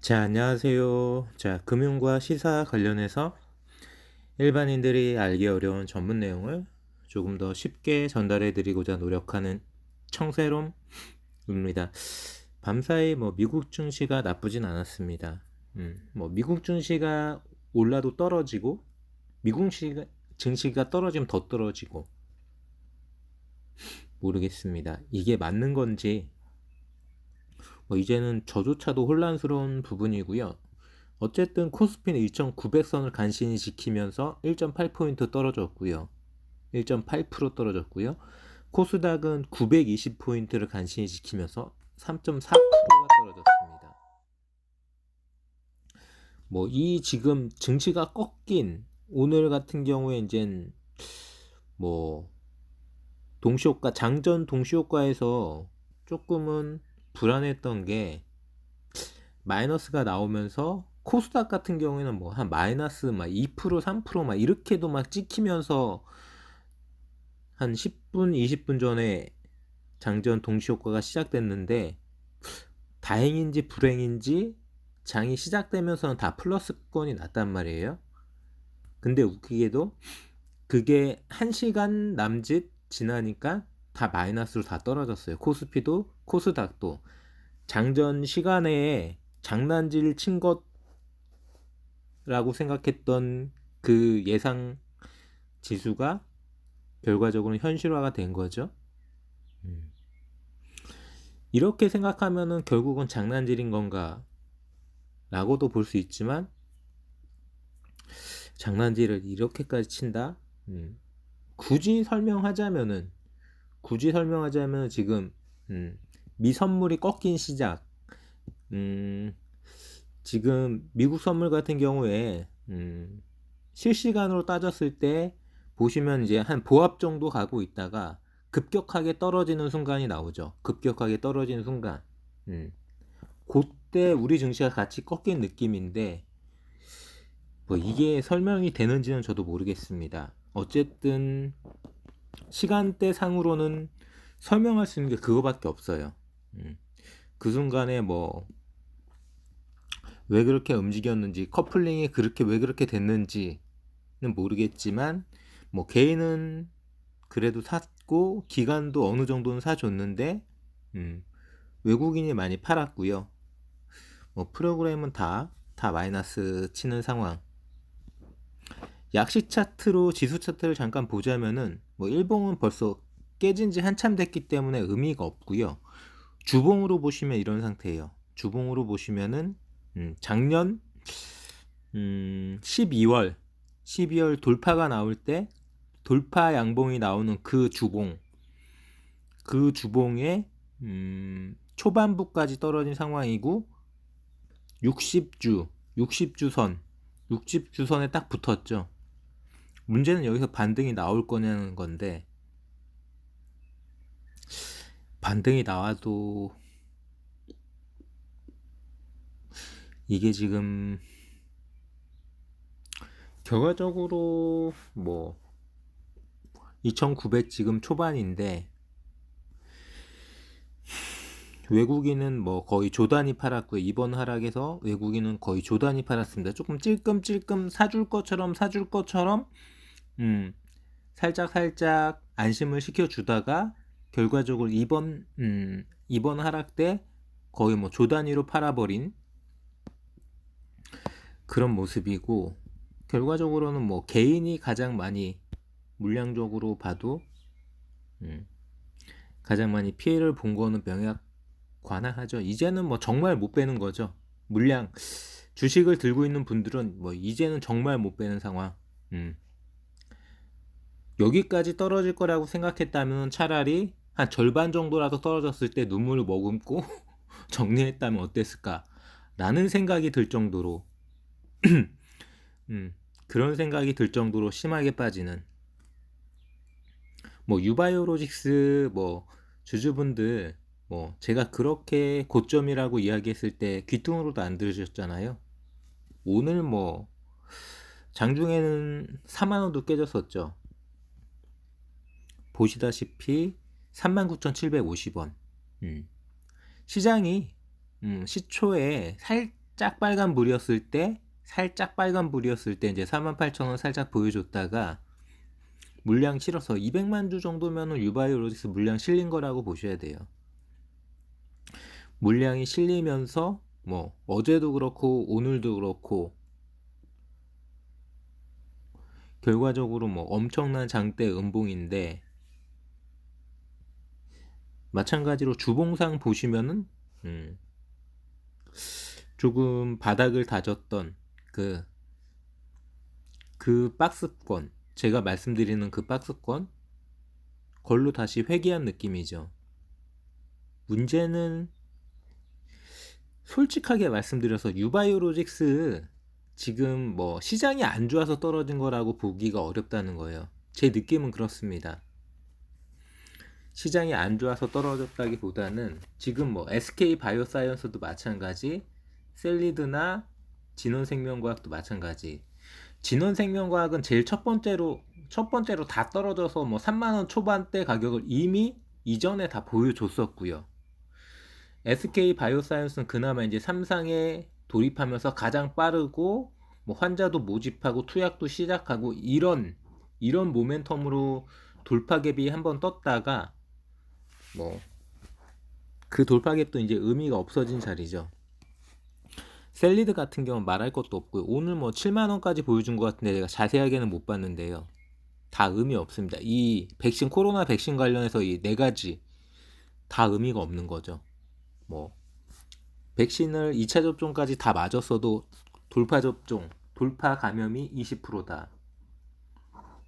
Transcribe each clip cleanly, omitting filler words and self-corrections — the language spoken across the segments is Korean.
자, 안녕하세요. 자, 금융과 시사 관련해서 일반인들이 알기 어려운 전문 내용을 조금 더 쉽게 전달해 드리고자 노력하는 청새롬입니다. 밤사이 미국 증시가 나쁘진 않았습니다. 미국 증시가 올라도 떨어지고 증시가 떨어지면 더 떨어지고 모르겠습니다. 이게 맞는 건지 이제는 저조차도 혼란스러운 부분이고요. 어쨌든 코스피는 2,900선을 간신히 지키면서 1.8포인트 떨어졌고요. 1.8% 떨어졌고요. 코스닥은 920포인트를 간신히 지키면서 3.4%가 떨어졌습니다. 이 지금 증시가 꺾인 오늘 같은 경우에 이젠 뭐 동시효과, 장전 동시효과에서 조금은 불안했던 게 마이너스가 나오면서 코스닥 같은 경우에는 한 마이너스 2% 3% 이렇게도 찍히면서 한 10분 20분 전에 장전 동시효과가 시작됐는데, 다행인지 불행인지 장이 시작되면서는 다 플러스권이 났단 말이에요. 근데 웃기게도 그게 1시간 남짓 지나니까 다 마이너스로 다 떨어졌어요. 코스피도 코스닥도 장전 시간에 장난질 친 것라고 생각했던 그 예상 지수가 결과적으로 현실화가 된 거죠. 이렇게 생각하면은 결국은 장난질인 건가 라고도 볼 수 있지만, 장난질을 이렇게까지 친다? 굳이 설명하자면은 지금 미선물이 꺾인 시작, 지금 미국 선물 같은 경우에 실시간으로 따졌을 때 보시면 이제 한 보합 정도 가고 있다가 급격하게 떨어지는 순간이 나오죠. 급격하게 떨어지는 순간. 그때 우리 증시가 같이 꺾인 느낌인데, 이게 설명이 되는지는 저도 모르겠습니다. 어쨌든 시간대 상으로는 설명할 수 있는 게 그거밖에 없어요. 그 순간에 왜 그렇게 움직였는지, 커플링이 그렇게 왜 그렇게 됐는지는 모르겠지만, 개인은 그래도 샀고 기관도 어느 정도는 사줬는데, 외국인이 많이 팔았고요. 프로그램은 다 마이너스 치는 상황. 약식 차트로 지수 차트를 잠깐 보자면은 일봉은 벌써 깨진 지 한참 됐기 때문에 의미가 없고요. 주봉으로 보시면 이런 상태예요. 주봉으로 보시면은 작년 12월 돌파가 나올 때, 돌파 양봉이 나오는 그 주봉에 초반부까지 떨어진 상황이고, 60주 60주선에 딱 붙었죠. 문제는 여기서 반등이 나올 거냐는 건데, 반등이 나와도 이게 지금 결과적으로 2900 지금 초반인데, 외국인은 거의 조단이 팔았고요. 이번 하락에서 외국인은 거의 조단이 팔았습니다. 조금 찔끔찔끔 사줄 것처럼 살짝 안심을 시켜주다가 결과적으로 이번 하락 때 거의 조단위로 팔아버린 그런 모습이고, 결과적으로는 개인이 가장 많이, 물량적으로 봐도 가장 많이 피해를 본 거는 명약 관하하죠. 이제는 정말 못 빼는 거죠. 물량, 주식을 들고 있는 분들은 이제는 정말 못 빼는 상황. 여기까지 떨어질 거라고 생각했다면 차라리 한 절반 정도라도 떨어졌을 때 눈물을 머금고 정리했다면 어땠을까 라는 생각이 들 정도로 그런 생각이 들 정도로 심하게 빠지는, 유바이오로직스 주주분들, 제가 그렇게 고점이라고 이야기했을 때 귀뚱으로도 안 들으셨잖아요. 오늘 장중에는 4만원도 깨졌었죠. 보시다시피 39,750원. 시장이 시초에 살짝 빨간 불이었을 때 이제 48,000원 살짝 보여줬다가 물량 실어서 200만 주 정도면은 유바이오로직스 물량 실린 거라고 보셔야 돼요. 물량이 실리면서 뭐 어제도 그렇고 오늘도 그렇고 결과적으로 뭐 엄청난 장대 음봉인데, 마찬가지로 주봉상 보시면은 조금 바닥을 다졌던 그 박스권, 제가 말씀드리는 그 박스권 걸로 다시 회귀한 느낌이죠. 문제는 솔직하게 말씀드려서 유바이오로직스 지금 뭐 시장이 안 좋아서 떨어진 거라고 보기가 어렵다는 거예요. 제 느낌은 그렇습니다. 시장이 안 좋아서 떨어졌다기보다는 지금 뭐 SK 바이오사이언스도 마찬가지, 셀리드나 진원생명과학도 마찬가지. 진원생명과학은 제일 첫 번째로 다 떨어져서 뭐 3만원 초반대 가격을 이미 이전에 다 보여줬었고요. SK 바이오사이언스는 그나마 이제 3상에 돌입하면서 가장 빠르고 뭐 환자도 모집하고 투약도 시작하고 이런 모멘텀으로 돌파갭이 한번 떴다가 뭐 그 돌파갭도 이제 의미가 없어진 자리죠. 셀리드 같은 경우는 말할 것도 없고요. 오늘 뭐 7만원까지 보여준 것 같은데 제가 자세하게는 못 봤는데요. 다 의미 없습니다. 이 백신, 코로나 백신 관련해서 이 네 가지 다 의미가 없는 거죠. 뭐 백신을 2차 접종까지 다 맞았어도 돌파 감염이 20%다.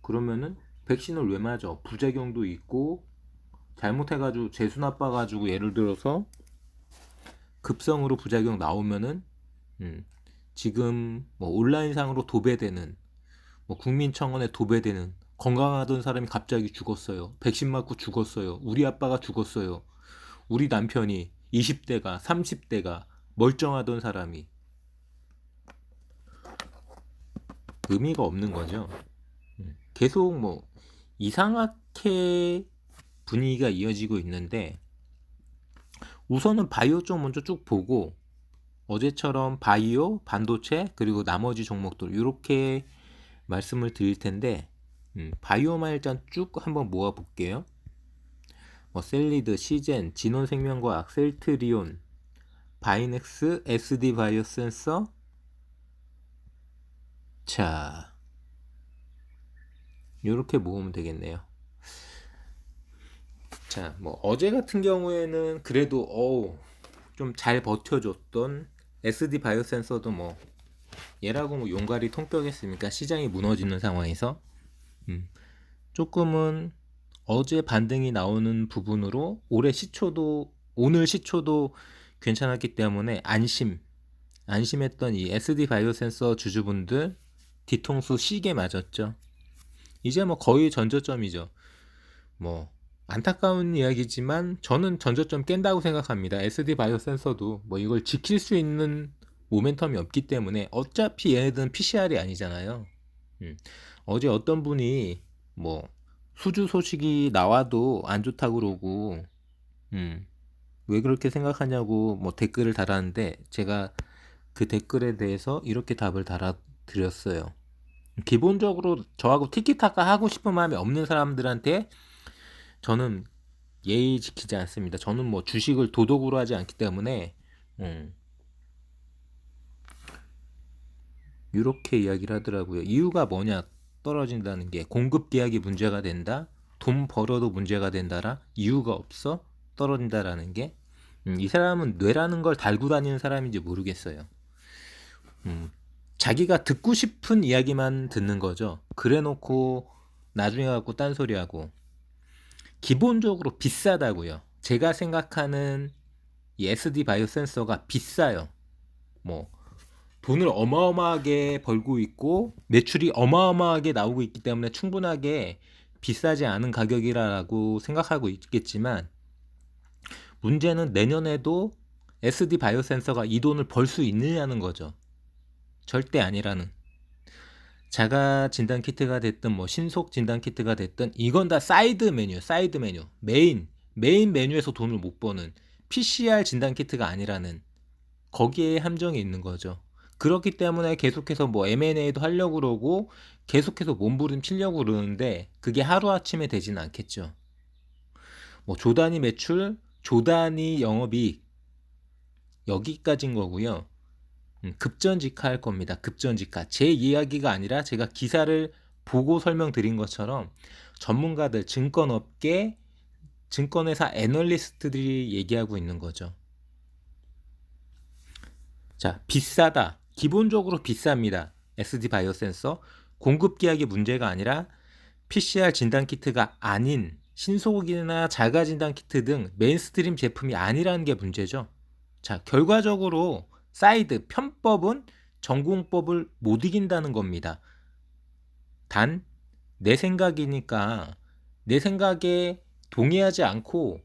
그러면은 백신을 왜 맞아? 부작용도 있고 잘못해가지고 재수 나빠가지고 예를 들어서 급성으로 부작용 나오면은 지금 뭐 온라인상으로 도배되는, 뭐 국민청원에 도배되는, 건강하던 사람이 갑자기 죽었어요. 백신 맞고 죽었어요. 우리 아빠가 죽었어요. 우리 남편이 20대가 30대가 멀쩡하던 사람이, 의미가 없는 거죠. 계속 뭐 이상하게 분위기가 이어지고 있는데, 우선은 바이오 쪽 먼저 쭉 보고 어제처럼 바이오, 반도체 그리고 나머지 종목들 이렇게 말씀을 드릴 텐데, 바이오만 일단 쭉 한번 모아 볼게요. 뭐 셀리드, 시젠, 진원생명과학, 셀트리온, 바이넥스, SD 바이오센서. 자, 이렇게 모으면 되겠네요. 자, 뭐 어제 같은 경우에는 그래도 좀 잘 버텨줬던 SD 바이오센서도 뭐 얘라고 뭐 용가리 통뼈겠습니까? 시장이 무너지는 상황에서 조금은 어제 반등이 나오는 부분으로 오늘 시초도 괜찮았기 때문에 안심했던 이 SD 바이오센서 주주분들 뒤통수 시게 맞았죠. 이제 뭐 거의 전저점이죠. 뭐 안타까운 이야기지만 저는 전저점 깬다고 생각합니다. SD 바이오센서도 뭐 이걸 지킬 수 있는 모멘텀이 없기 때문에, 어차피 얘네들은 PCR이 아니잖아요. 어제 어떤 분이 뭐 수주 소식이 나와도 안 좋다고 그러고 왜 그렇게 생각하냐고 뭐 댓글을 달았는데, 제가 그 댓글에 대해서 이렇게 답을 달아드렸어요. 기본적으로 저하고 티키타카 하고 싶은 마음이 없는 사람들한테 저는 예의 지키지 않습니다. 저는 뭐 주식을 도덕으로 하지 않기 때문에 이렇게 이야기를 하더라고요. 이유가 뭐냐? 떨어진다는 게 공급 계약이 문제가 된다, 돈 벌어도 문제가 된다라, 이유가 없어 떨어진다라는 게. 이 사람은 뇌라는 걸 달고 다니는 사람인지 모르겠어요. 자기가 듣고 싶은 이야기만 듣는 거죠. 그래놓고 나중에 갖고 딴소리하고. 기본적으로 비싸다고요. 제가 생각하는 이 SD 바이오 센서가 비싸요. 뭐 돈을 어마어마하게 벌고 있고 매출이 어마어마하게 나오고 있기 때문에 충분하게 비싸지 않은 가격이라고 생각하고 있겠지만, 문제는 내년에도 SD 바이오 센서가 이 돈을 벌 수 있느냐는 거죠. 절대 아니라는. 자가 진단 키트가 됐든 뭐 신속 진단 키트가 됐든 이건 다 사이드 메뉴. 메인 메뉴에서 돈을 못 버는 PCR 진단 키트가 아니라는. 거기에 함정이 있는 거죠. 그렇기 때문에 계속해서 뭐 M&A도 하려고 그러고 계속해서 몸부림치려고 그러는데 그게 하루아침에 되지는 않겠죠. 뭐 조단위 매출, 조단위 영업이익 여기까지인 거고요. 급전직하 할 겁니다. 급전직하. 제 이야기가 아니라 제가 기사를 보고 설명드린 것처럼 전문가들, 증권업계, 증권회사 애널리스트들이 얘기하고 있는 거죠. 자, 비싸다. 기본적으로 비쌉니다. SD 바이오 센서. 공급 기약의 문제가 아니라 PCR 진단 키트가 아닌 신소국이나 자가 진단 키트 등 메인스트림 제품이 아니라는 게 문제죠. 자, 결과적으로 사이드 편법은 전공법을 못 이긴다는 겁니다. 단 내 생각이니까 내 생각에 동의하지 않고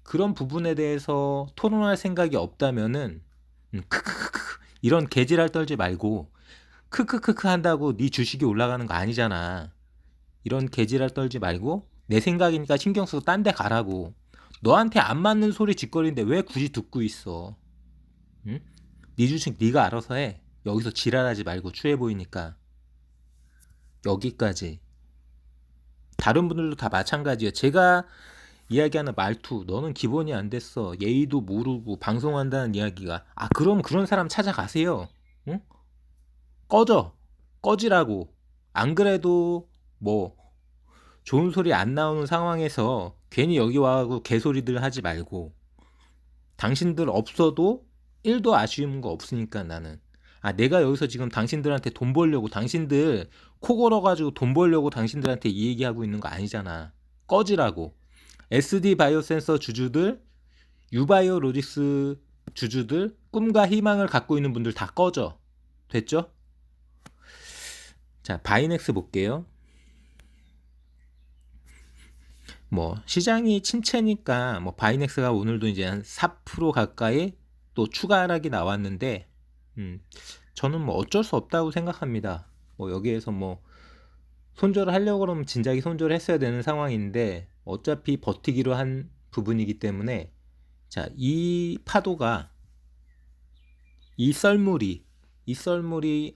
그런 부분에 대해서 토론할 생각이 없다면은 크크크크 이런 개지랄 떨지 말고 크크크크 한다고 네 주식이 올라가는 거 아니잖아. 이런 개지랄 떨지 말고 내 생각이니까 신경 쓰고 딴 데 가라고. 너한테 안 맞는 소리 짓거리는데 왜 굳이 듣고 있어? 응? 네 주식 네가 알아서 해. 여기서 지랄하지 말고 추해 보이니까. 여기까지. 다른 분들도 다 마찬가지예요. 제가 이야기하는 말투, 너는 기본이 안 됐어. 예의도 모르고 방송한다는 이야기가. 아, 그럼 그런 사람 찾아가세요. 응? 꺼져. 꺼지라고. 안 그래도 뭐 좋은 소리 안 나오는 상황에서 괜히 여기 와가지고 개소리들 하지 말고 당신들 없어도 1도 아쉬운 거 없으니까 나는. 아, 내가 여기서 지금 당신들한테 돈 벌려고 당신들 코 걸어가지고 돈 벌려고 당신들한테 이 얘기하고 있는 거 아니잖아. 꺼지라고. SD 바이오 센서 주주들, 유바이오 로직스 주주들, 꿈과 희망을 갖고 있는 분들 다 꺼져. 됐죠? 자, 바이넥스 볼게요. 뭐 시장이 침체니까 뭐 바이넥스가 오늘도 이제 한 4% 가까이 또 추가 하락이 나왔는데 저는 뭐 어쩔 수 없다고 생각합니다. 뭐 여기에서 뭐 손절을 하려고 그러면 진작에 손절을 했어야 되는 상황인데 어차피 버티기로 한 부분이기 때문에 자, 이 파도가 이 썰물이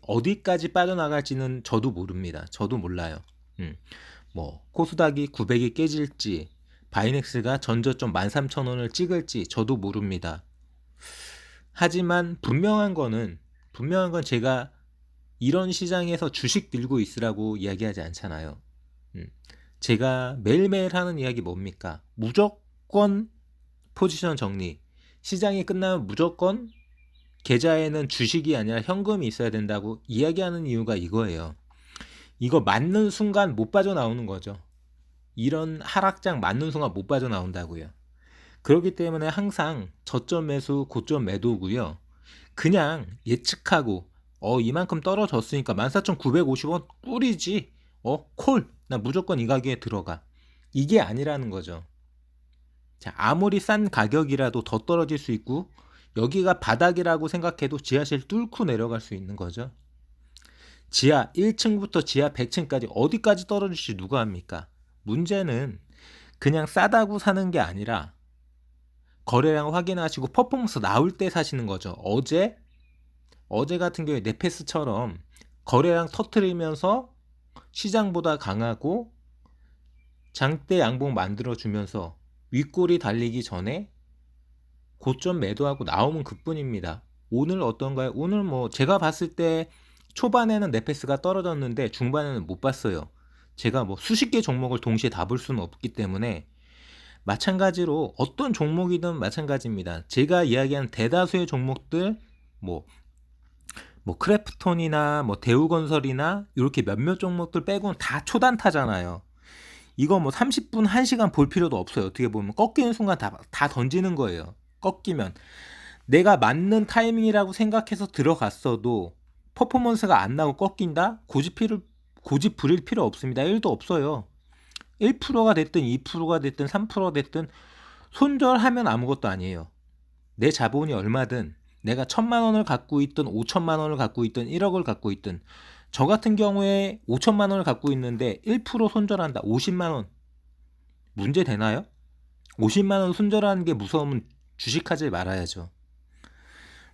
어디까지 빠져나갈지는 저도 모릅니다. 저도 몰라요. 뭐 코스닥이 900이 깨질지 바이넥스가 전저점 13,000원을 찍을지 저도 모릅니다. 하지만 분명한 건 제가 이런 시장에서 주식 들고 있으라고 이야기하지 않잖아요. 제가 매일매일 하는 이야기 뭡니까? 무조건 포지션 정리. 시장이 끝나면 무조건 계좌에는 주식이 아니라 현금이 있어야 된다고 이야기하는 이유가 이거예요. 이거 맞는 순간 못 빠져나오는 거죠. 이런 하락장 맞는 순간 못 빠져나온다고요. 그렇기 때문에 항상 저점 매수, 고점 매도고요. 그냥 예측하고 이만큼 떨어졌으니까 14,950원 꿀이지. 콜. 나 무조건 이 가격에 들어가. 이게 아니라는 거죠. 자, 아무리 싼 가격이라도 더 떨어질 수 있고 여기가 바닥이라고 생각해도 지하실 뚫고 내려갈 수 있는 거죠. 지하 1층부터 지하 100층까지 어디까지 떨어질지 누가 합니까? 문제는 그냥 싸다고 사는 게 아니라 거래량 확인하시고 퍼포먼스 나올 때 사시는 거죠. 어제 같은 경우에 네페스처럼 거래량 터트리면서 시장보다 강하고 장대 양봉 만들어주면서 윗골이 달리기 전에 고점 매도하고 나오면 그뿐입니다. 오늘 어떤가요? 오늘 뭐 제가 봤을 때 초반에는 네페스가 떨어졌는데 중반에는 못 봤어요. 제가 뭐 수십 개 종목을 동시에 다 볼 수는 없기 때문에 마찬가지로 어떤 종목이든 마찬가지입니다. 제가 이야기한 대다수의 종목들 뭐 크래프톤이나 뭐 대우건설이나 이렇게 몇몇 종목들 빼고는 다 초단타잖아요. 이거 뭐 30분, 1시간 볼 필요도 없어요. 어떻게 보면 꺾이는 순간 다 던지는 거예요. 꺾이면 내가 맞는 타이밍이라고 생각해서 들어갔어도 퍼포먼스가 안 나고 꺾인다? 고집 부릴 필요 없습니다. 1도 없어요. 1%가 됐든 2%가 됐든 3%가 됐든 손절하면 아무것도 아니에요. 내 자본이 얼마든 내가 1,000만 원을 갖고 있든 5천만 원을 갖고 있든 1억을 갖고 있든 저 같은 경우에 5천만 원을 갖고 있는데 1% 손절한다. 50만 원. 문제 되나요? 50만 원 손절하는 게 무서우면 주식하지 말아야죠.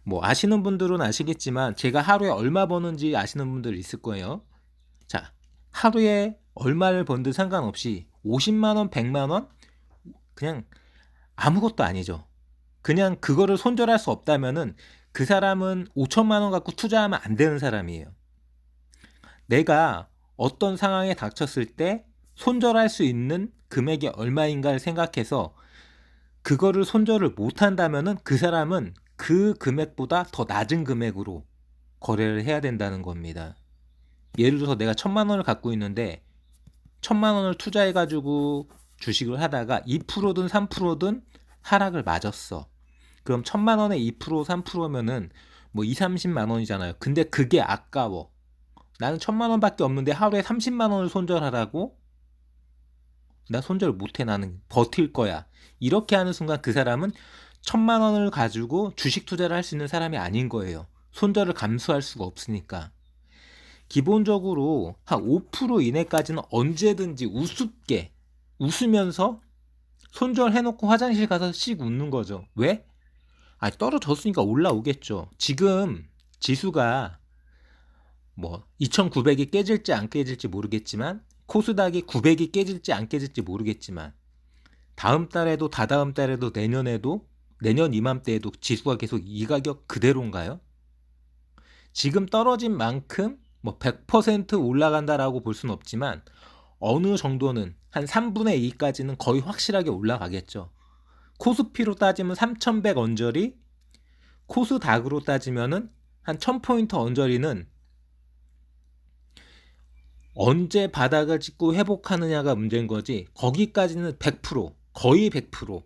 뭐 아시는 분들은 아시겠지만 제가 하루에 얼마 버는지 아시는 분들 있을 거예요. 자, 하루에 얼마를 번든 상관없이 50만 원, 100만 원 그냥 아무것도 아니죠. 그냥 그거를 손절할 수 없다면은 그 사람은 5천만 원 갖고 투자하면 안 되는 사람이에요. 내가 어떤 상황에 닥쳤을 때 손절할 수 있는 금액이 얼마인가를 생각해서 그거를 손절을 못 한다면은 그 사람은 그 금액보다 더 낮은 금액으로 거래를 해야 된다는 겁니다. 예를 들어서 내가 1,000만 원을 갖고 있는데 1,000만 원을 투자해가지고 주식을 하다가 2%든 3%든 하락을 맞았어. 그럼 1,000만 원에 2% 3%면은 뭐 2, 30만 원이잖아요. 근데 그게 아까워. 나는 1,000만 원밖에 없는데 하루에 30만 원을 손절하라고? 나 손절 못해. 나는 버틸 거야. 이렇게 하는 순간 그 사람은 1,000만 원을 가지고 주식 투자를 할 수 있는 사람이 아닌 거예요. 손절을 감수할 수가 없으니까. 기본적으로 한 5% 이내까지는 언제든지 우습게 웃으면서 손절해놓고 화장실 가서 씩 웃는 거죠. 왜? 아, 떨어졌으니까 올라오겠죠. 지금 지수가 뭐 2,900이 깨질지 안 깨질지 모르겠지만 코스닥이 900이 깨질지 안 깨질지 모르겠지만 다음 달에도 다다음 달에도 내년에도 내년 이맘때에도 지수가 계속 이 가격 그대로인가요? 지금 떨어진 만큼 뭐 100% 올라간다라고 볼 수는 없지만 어느 정도는 한 3분의 2까지는 거의 확실하게 올라가겠죠. 코스피로 따지면 3,100 언저리, 코스닥으로 따지면은 한 1,000포인트 언저리는 언제 바닥을 찍고 회복하느냐가 문제인 거지. 거기까지는 100%, 거의 100%,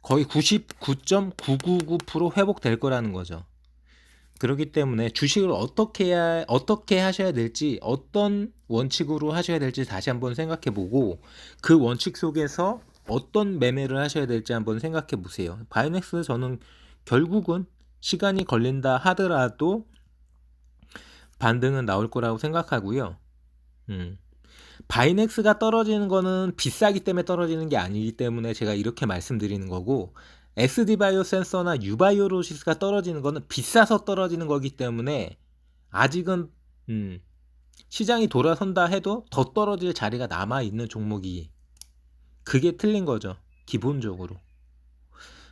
거의 99.999% 회복될 거라는 거죠. 그렇기 때문에 주식을 어떻게 하셔야 될지, 어떤 원칙으로 하셔야 될지 다시 한번 생각해 보고 그 원칙 속에서 어떤 매매를 하셔야 될지 한번 생각해 보세요. 바이넥스 저는 결국은 시간이 걸린다 하더라도 반등은 나올 거라고 생각하고요. 바이넥스가 떨어지는 거는 비싸기 때문에 떨어지는 게 아니기 때문에 제가 이렇게 말씀드리는 거고, SD바이오 센서나 유바이오로시스가 떨어지는 거는 비싸서 떨어지는 거기 때문에 아직은 시장이 돌아선다 해도 더 떨어질 자리가 남아 있는 종목이, 그게 틀린 거죠. 기본적으로.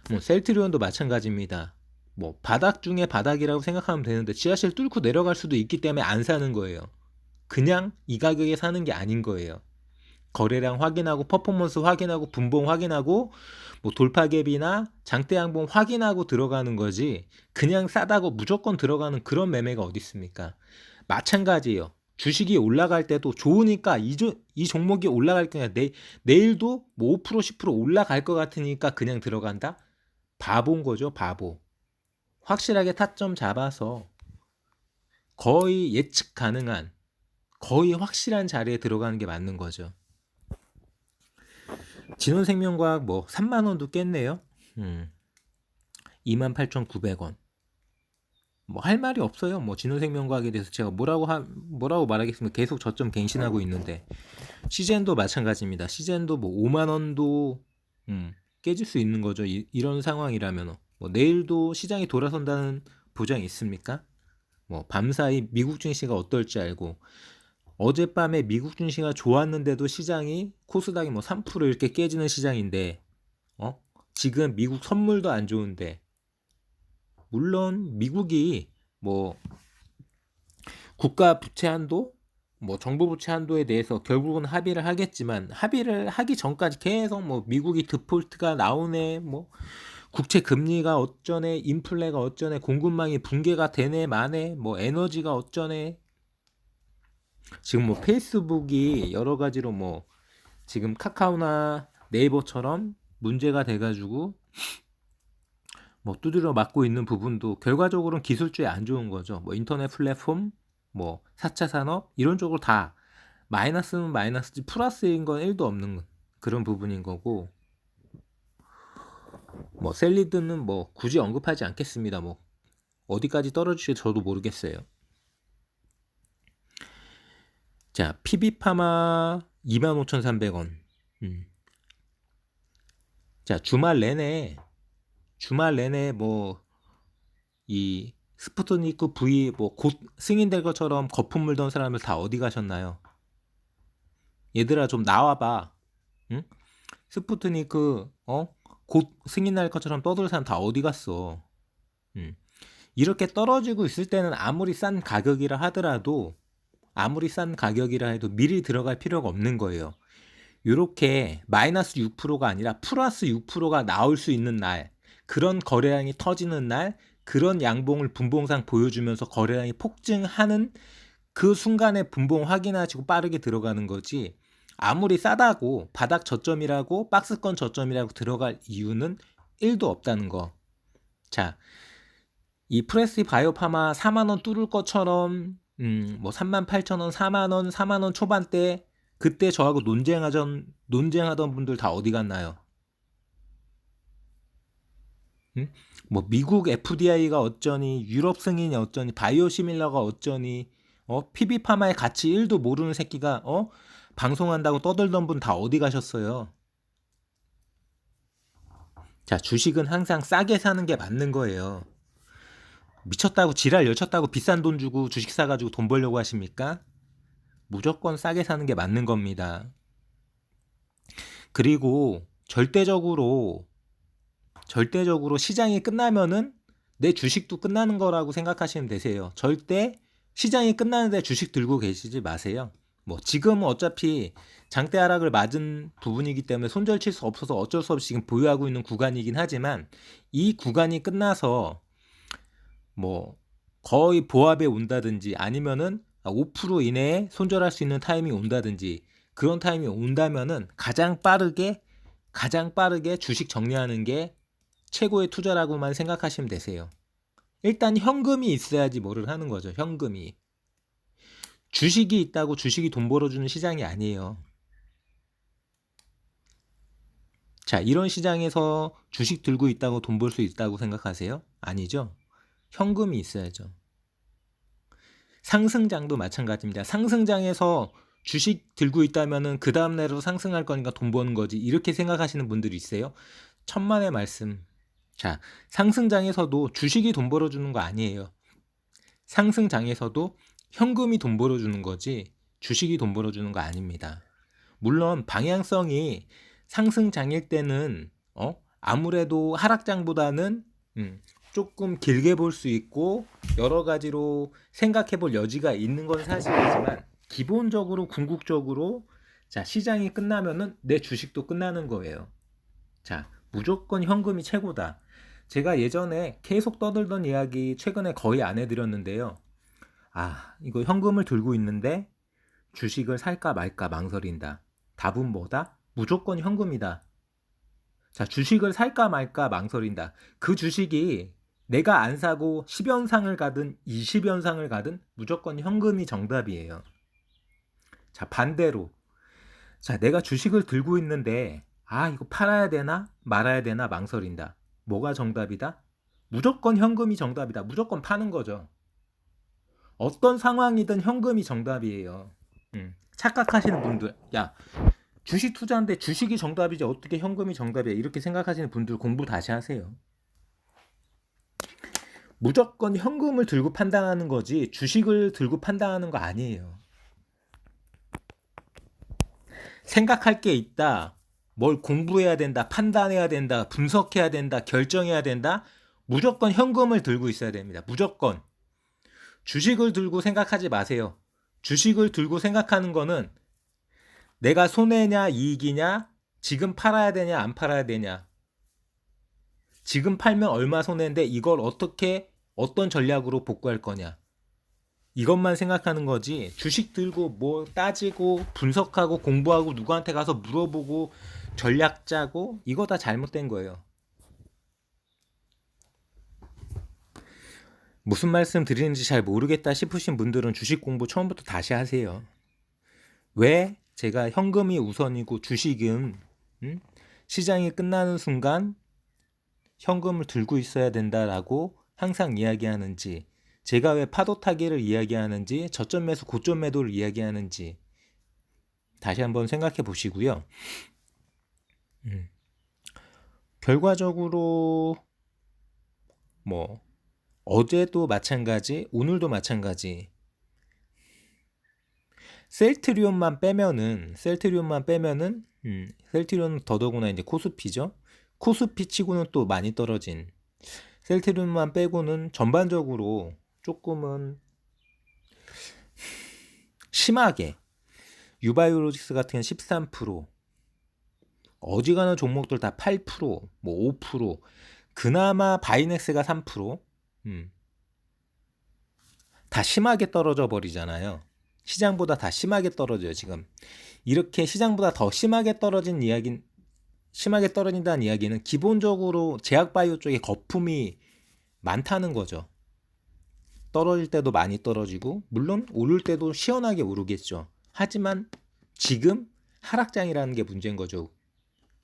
뭐 셀트리온도 마찬가지입니다. 뭐 바닥 중에 바닥이라고 생각하면 되는데 지하실 뚫고 내려갈 수도 있기 때문에 안 사는 거예요. 그냥 이 가격에 사는 게 아닌 거예요. 거래량 확인하고 퍼포먼스 확인하고 분봉 확인하고 뭐 돌파갭이나 장대양봉 확인하고 들어가는 거지, 그냥 싸다고 무조건 들어가는 그런 매매가 어디 있습니까? 마찬가지예요. 주식이 올라갈 때도 좋으니까 이 종목이 올라갈 거냐, 내일도 뭐 5% 10% 올라갈 것 같으니까 그냥 들어간다? 바보인 거죠, 바보. 확실하게 타점 잡아서 거의 예측 가능한, 거의 확실한 자리에 들어가는 게 맞는 거죠. 진원생명과학 뭐 3만 원도 깼네요. 28,900원. 뭐 할 말이 없어요. 뭐 진원생명과학에 대해서 제가 뭐라고 말하겠습니까? 계속 저점 갱신하고 있는데 시젠도 마찬가지입니다. 시젠도 뭐 5만 원도 깨질 수 있는 거죠. 이런 상황이라면 뭐 내일도 시장이 돌아선다는 보장이 있습니까? 뭐 밤사이 미국 증시가 어떨지 알고, 어젯밤에 미국 증시가 좋았는데도 시장이 코스닥이 뭐 3% 이렇게 깨지는 시장인데, 지금 미국 선물도 안 좋은데, 물론 미국이 뭐 국가 부채 한도, 뭐 정부 부채 한도에 대해서 결국은 합의를 하겠지만, 합의를 하기 전까지 계속 뭐 미국이 디폴트가 나오네, 뭐 국채 금리가 어쩌네, 인플레가 어쩌네, 공급망이 붕괴가 되네 마네, 뭐 에너지가 어쩌네. 지금 뭐 페이스북이 여러 가지로 뭐 지금 카카오나 네이버처럼 문제가 돼가지고 뭐 두드려 맞고 있는 부분도 결과적으로는 기술주에 안 좋은 거죠. 뭐 인터넷 플랫폼, 뭐 4차 산업 이런 쪽으로 다 마이너스는 마이너스지 플러스인 건 1도 없는 그런 부분인 거고, 뭐 셀리드는 뭐 굳이 언급하지 않겠습니다. 뭐 어디까지 떨어질지 저도 모르겠어요. 자, PB파마 25,300원. 자, 주말 내내 뭐 이 스푸트니크 V 뭐 곧 승인될 것처럼 거품 물던 사람들 다 어디 가셨나요? 얘들아 좀 나와봐. 응? 스푸트니크 곧 승인날 것처럼 떠들 사람 다 어디 갔어? 응. 이렇게 떨어지고 있을 때는 아무리 싼 가격이라 해도 미리 들어갈 필요가 없는 거예요. 이렇게 마이너스 6%가 아니라 플러스 6%가 나올 수 있는 날, 그런 거래량이 터지는 날, 그런 양봉을 분봉상 보여주면서 거래량이 폭증하는 그 순간에 분봉 확인하시고 빠르게 들어가는 거지. 아무리 싸다고 바닥 저점이라고 박스권 저점이라고 들어갈 이유는 1도 없다는 거. 자, 이 프레스 바이오파마 4만 원 뚫을 것처럼 뭐 38,000원, 4만 원, 4만 원 초반대 그때 저하고 논쟁하던 분들 다 어디 갔나요? 응? 뭐 미국 FDI가 어쩌니, 유럽 승인이 어쩌니, 바이오시밀러가 어쩌니, PB파마의 가치 1도 모르는 새끼가 방송한다고 떠들던 분 다 어디 가셨어요? 자, 주식은 항상 싸게 사는 게 맞는 거예요. 미쳤다고 지랄 열쳤다고 비싼 돈 주고 주식 사가지고 돈 벌려고 하십니까? 무조건 싸게 사는 게 맞는 겁니다. 그리고 절대적으로 시장이 끝나면은 내 주식도 끝나는 거라고 생각하시면 되세요. 절대 시장이 끝나는데 주식 들고 계시지 마세요. 뭐 지금은 어차피 장대 하락을 맞은 부분이기 때문에 손절칠 수 없어서 어쩔 수 없이 지금 보유하고 있는 구간이긴 하지만 이 구간이 끝나서 뭐 거의 보합에 온다든지 아니면은 5% 이내에 손절할 수 있는 타이밍이 온다든지 그런 타이밍이 온다면은 가장 빠르게 주식 정리하는 게 최고의 투자라고만 생각하시면 되세요. 일단 현금이 있어야지 뭐를 하는 거죠. 현금이. 주식이 있다고 주식이 돈 벌어주는 시장이 아니에요. 자, 이런 시장에서 주식 들고 있다고 돈 벌 수 있다고 생각하세요? 아니죠. 현금이 있어야죠. 상승장도 마찬가지입니다. 상승장에서 주식 들고 있다면은 그 다음 날로 상승할 거니까 돈 버는 거지. 이렇게 생각하시는 분들이 있어요. 천만의 말씀. 자, 상승장에서도 주식이 돈 벌어주는 거 아니에요. 상승장에서도 현금이 돈 벌어주는 거지 주식이 돈 벌어주는 거 아닙니다. 물론 방향성이 상승장일 때는 아무래도 하락장보다는 조금 길게 볼 수 있고 여러 가지로 생각해 볼 여지가 있는 건 사실이지만 기본적으로 궁극적으로 자, 시장이 끝나면은 내 주식도 끝나는 거예요. 자, 무조건 현금이 최고다. 제가 예전에 계속 떠들던 이야기 최근에 거의 안 해드렸는데요. 이거 현금을 들고 있는데 주식을 살까 말까 망설인다. 답은 뭐다? 무조건 현금이다. 자, 주식을 살까 말까 망설인다. 그 주식이 내가 안 사고 10연상을 가든 20연상을 가든 무조건 현금이 정답이에요. 자, 반대로. 자, 내가 주식을 들고 있는데 이거 팔아야 되나 말아야 되나 망설인다. 뭐가 정답이다? 무조건 현금이 정답이다. 무조건 파는 거죠. 어떤 상황이든 현금이 정답이에요. 착각하시는 분들, 야, 주식 투자인데 주식이 정답이지 어떻게 현금이 정답이야? 이렇게 생각하시는 분들 공부 다시 하세요. 무조건 현금을 들고 판단하는 거지 주식을 들고 판단하는 거 아니에요. 생각할 게 있다. 뭘 공부해야 된다. 판단해야 된다. 분석해야 된다. 결정해야 된다. 무조건 현금을 들고 있어야 됩니다. 무조건. 주식을 들고 생각하지 마세요. 주식을 들고 생각하는 거는 내가 손해냐 이익이냐, 지금 팔아야 되냐 안 팔아야 되냐, 지금 팔면 얼마 손해인데 이걸 어떤 전략으로 복구할 거냐, 이것만 생각하는 거지. 주식 들고 뭐 따지고 분석하고 공부하고 누구한테 가서 물어보고 전략 짜고 이거 다 잘못된 거예요. 무슨 말씀 드리는지 잘 모르겠다 싶으신 분들은 주식 공부 처음부터 다시 하세요. 왜 제가 현금이 우선이고 주식은 시장이 끝나는 순간 현금을 들고 있어야 된다라고 항상 이야기하는지, 제가 왜 파도 타기를 이야기하는지, 저점 매수 고점 매도를 이야기하는지 다시 한번 생각해 보시고요. 결과적으로 뭐 어제도 마찬가지, 오늘도 마찬가지. 셀트리온만 빼면은 셀트리온은 더더구나 이제 코스피죠. 코스피 치고는 또 많이 떨어진 셀트리온만 빼고는 전반적으로 조금은 심하게 유바이오로직스 같은 경우는 13%, 어지간한 종목들 다 8%, 뭐 5%, 그나마 바이넥스가 3%, 다 심하게 떨어져 버리잖아요. 시장보다 다 심하게 떨어져요, 지금. 이렇게 시장보다 더 심하게 심하게 떨어진다는 이야기는 기본적으로 제약바이오 쪽에 거품이 많다는 거죠. 떨어질 때도 많이 떨어지고, 물론 오를 때도 시원하게 오르겠죠. 하지만 지금 하락장이라는 게 문제인 거죠.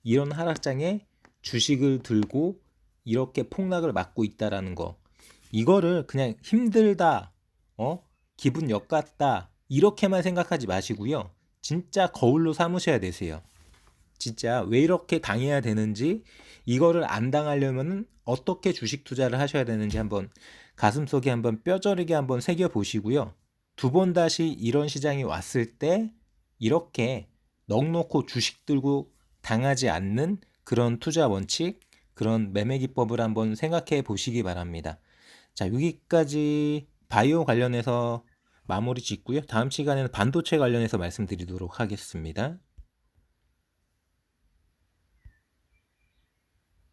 이런 하락장에 주식을 들고 이렇게 폭락을 맞고 있다라는 거. 이거를 그냥 힘들다, 기분 역같다, 이렇게만 생각하지 마시고요. 진짜 거울로 삼으셔야 되세요. 진짜 왜 이렇게 당해야 되는지, 이거를 안 당하려면 어떻게 주식 투자를 하셔야 되는지 한번 가슴속에 한번 뼈저리게 한번 새겨 보시고요. 두 번 다시 이런 시장이 왔을 때 이렇게 넋놓고 주식 들고 당하지 않는 그런 투자 원칙, 그런 매매 기법을 한번 생각해 보시기 바랍니다. 자, 여기까지 바이오 관련해서 마무리 짓고요. 다음 시간에는 반도체 관련해서 말씀드리도록 하겠습니다.